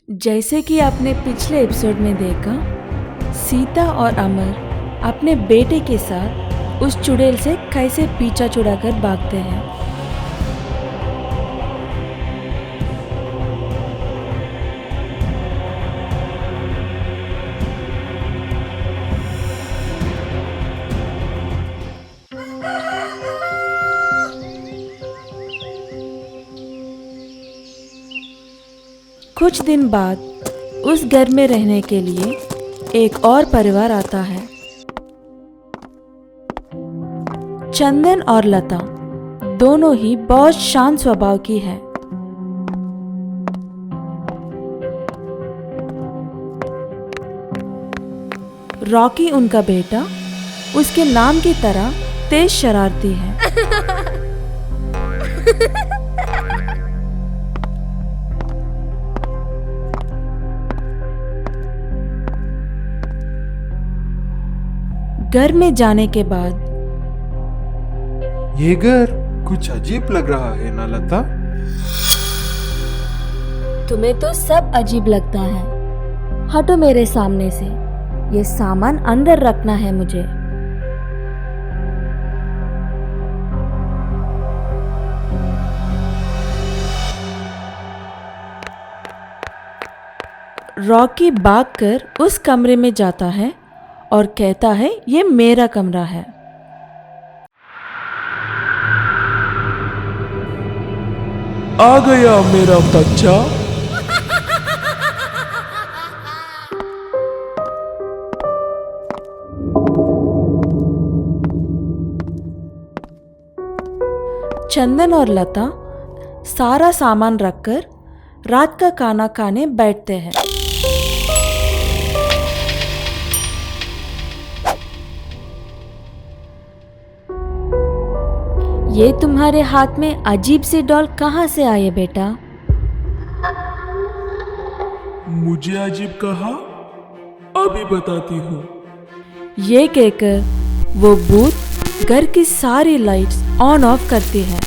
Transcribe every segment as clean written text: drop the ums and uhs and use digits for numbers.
जैसे कि आपने पिछले एपिसोड में देखा, सीता और अमर अपने बेटे के साथ उस चुड़ैल से कैसे पीछा छुड़ाकर भागते हैं। कुछ दिन बाद उस घर में रहने के लिए एक और परिवार आता है। चंदन और लता दोनों ही बहुत शांत स्वभाव की है। रॉकी उनका बेटा उसके नाम की तरह तेज शरारती है। घर में जाने के बाद ये घर कुछ अजीब लग रहा है ना लता? तुम्हें तो सब अजीब लगता है। हटो मेरे सामने से, ये सामान अंदर रखना है मुझे। रॉकी भागकर उस कमरे में जाता है और कहता है, ये मेरा कमरा है। आ गया मेरा बच्चा। चंदन और लता सारा सामान रखकर रात का खाना खाने बैठते हैं। ये तुम्हारे हाथ में अजीब सी डॉल कहाँ से आई है बेटा? मुझे अजीब कहा? अभी बताती हूँ। ये कहकर वो भूत घर की सारी लाइट्स ऑन ऑफ करती है।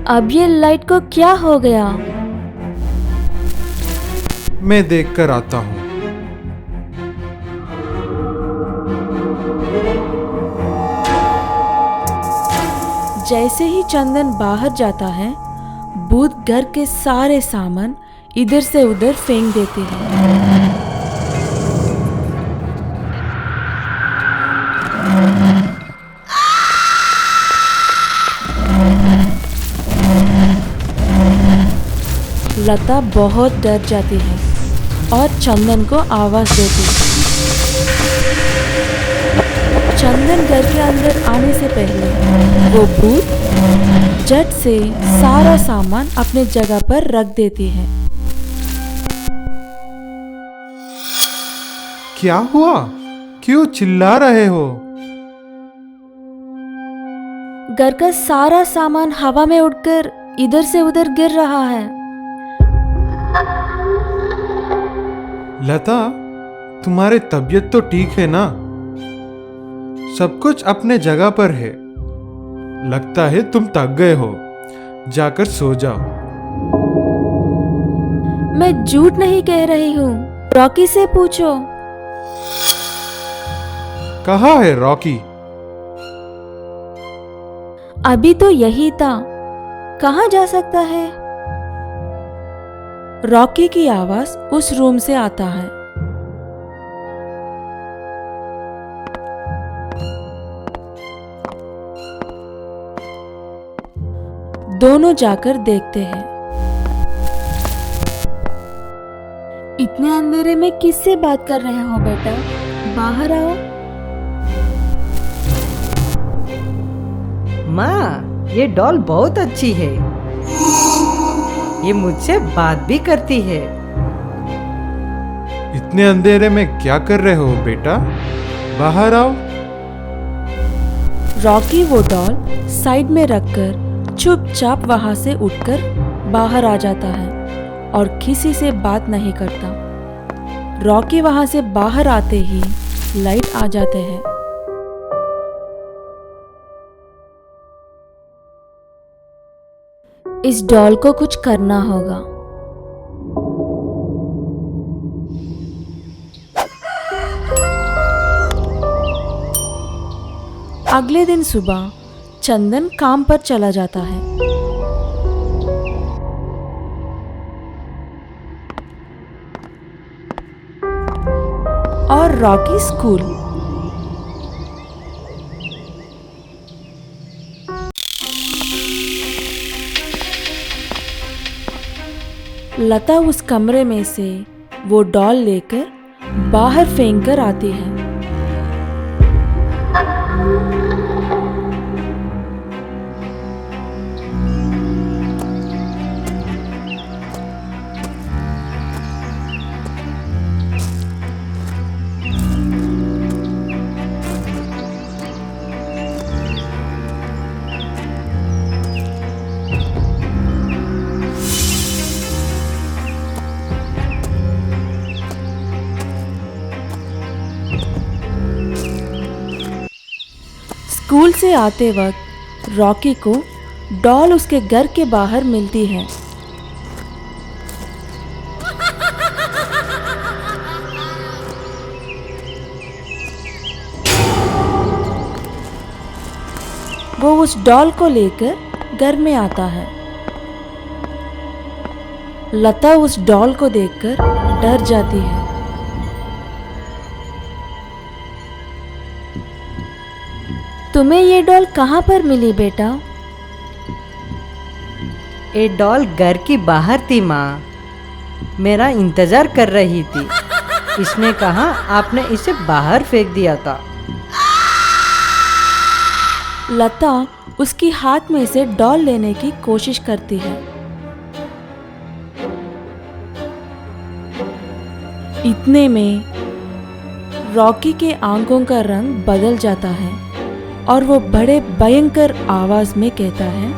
अब ये लाइट को क्या हो गया? मैं देखकर आता हूँ। जैसे ही चंदन बाहर जाता है, भूत घर के सारे सामान इधर से उधर फेंक देते हैं। लता बहुत डर जाती है और चंदन को आवाज देती है। चंदन घर के अंदर आने से पहले वो भूत झट से सारा सामान अपने जगह पर रख देती है। क्या हुआ? क्यों चिल्ला रहे हो? घर का सारा सामान हवा में उड़कर इधर से उधर गिर रहा है। लता, तुम्हारी तबीयत तो ठीक है ना? सब कुछ अपने जगह पर है। लगता है तुम थक गए हो। जाकर सो जाओ। मैं झूठ नहीं कह रही हूँ, रॉकी से पूछो। कहाँ है रॉकी? अभी तो यही था, कहाँ जा सकता है? रॉकी की आवाज उस रूम से आता है। दोनों जाकर देखते हैं। इतने अंधेरे में किससे बात कर रहे हो बेटा? बाहर आओ। माँ, ये डॉल बहुत अच्छी है। ये मुझसे बात भी करती है। इतने अंधेरे में क्या कर रहे हो बेटा? बाहर आओ। रॉकी वो डॉल साइड में रखकर चुपचाप वहां से उठकर बाहर आ जाता है और किसी से बात नहीं करता। रॉकी वहां से बाहर आते ही लाइट आ जाते हैं। इस डॉल को कुछ करना होगा। अगले दिन सुबह चंदन काम पर चला जाता है। और रॉकी स्कूल। लता उस कमरे में से वो डॉल लेकर बाहर फेंक कर आती है। स्कूल से आते वक्त रॉकी को डॉल उसके घर के बाहर मिलती है। वो उस डॉल को लेकर घर में आता है। लता उस डॉल को देखकर डर जाती है। तुम्हें ये डॉल कहाँ पर मिली बेटा? ये डॉल घर की बाहर थी माँ, मेरा इंतजार कर रही थी। इसने कहा आपने इसे बाहर फेंक दिया था। लता उसकी हाथ में से डॉल लेने की कोशिश करती है। इतने में रॉकी के आंखों का रंग बदल जाता है और वो बड़े भयंकर आवाज में कहता है,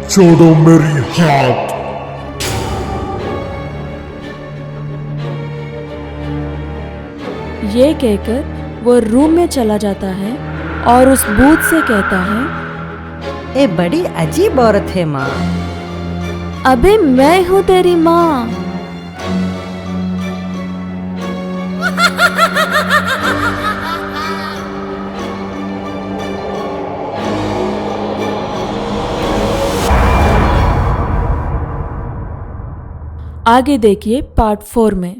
छोड़ो मेरी हाथ। ये कहकर वो रूम में चला जाता है और उस भूत से कहता है, ये बड़ी अजीब औरत है माँ। अबे मैं हूँ तेरी माँ। आगे देखिए पार्ट 4 में।